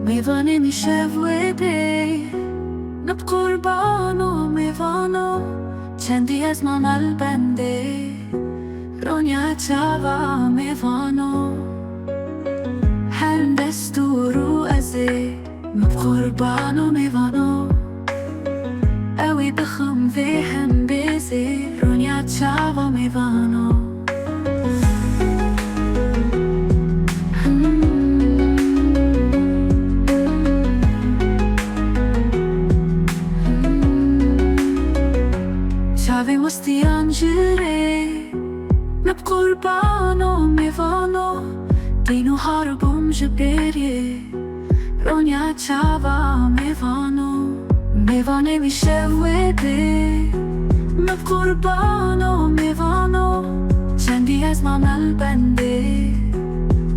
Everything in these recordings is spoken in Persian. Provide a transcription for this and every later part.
میوانه میشه ویدی نب قربانو میوانو چندی از مامل بنده رونیا چاوا میوانو هر دستورو ازی نب قربانو میوانو اوی بخم في هم بیزی رونیا چاوا میوانو چاوی مستی انجیری نب قربانو میوانو دینو هارو بومج بیری رونیا چاوا میوانو میوانه میشه ویدی نب قربانو میوانو چندی از مامل بنده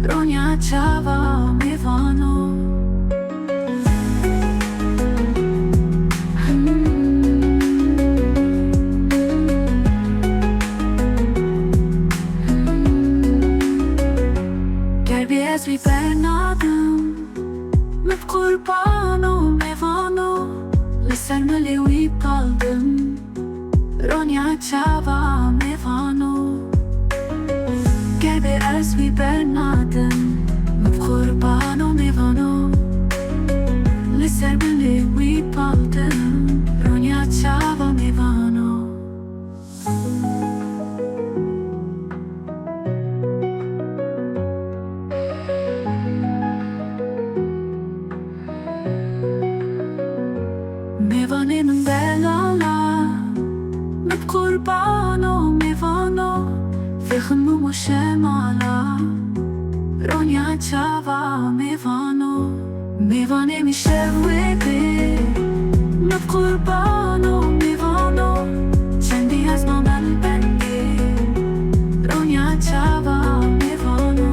رونیا چاوا میوانو از بی برنادم مب قربانو میوانو لسر ملی وی قلبم رونیا چاوا میوانو گربی از بی برنادم مب قربانو میوانو لسر ملی وی قلبم رونیا چاوا میوانو میوانه من بلالا مب قربانو میوانو فخمو مشمالا رونیا چاوا میوانو میوانه میشه ویدی مب قربانو میوانو چندی از مامل بندی رونیا چاوا میوانو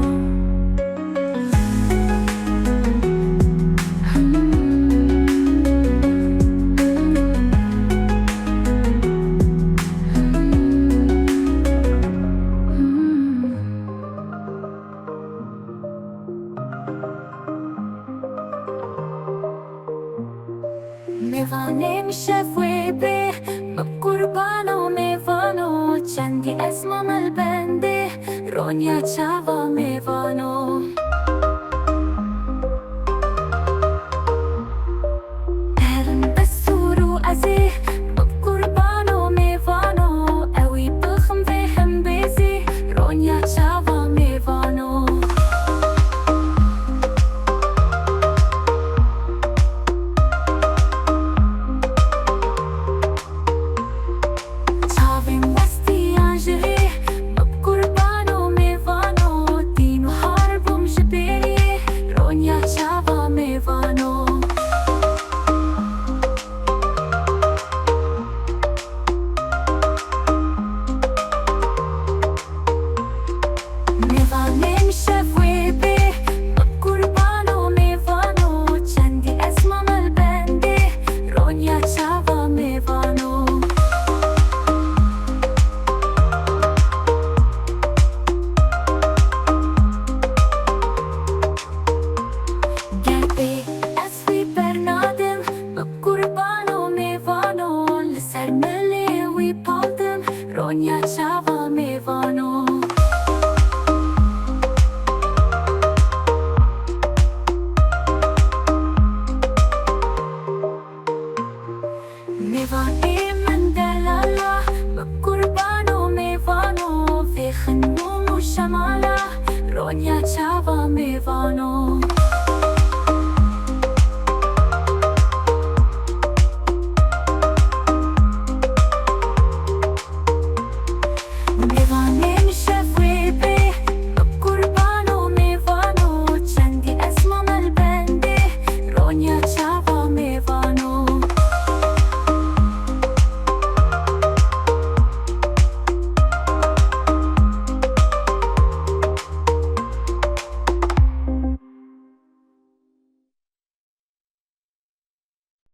میوانه میشه ویدی مب قربانو میوانو چندی از مامل بنده رونیا چاوا میوانو هرن بسورو ازی مب قربانو میوانو اوی بخم في هم بیزی رونیا چاوا میوانو رونیا چاوا میوانو میوانی من دلالا مب قربانو میوانو في خنوم و شمالا رونیا چاوا میوانو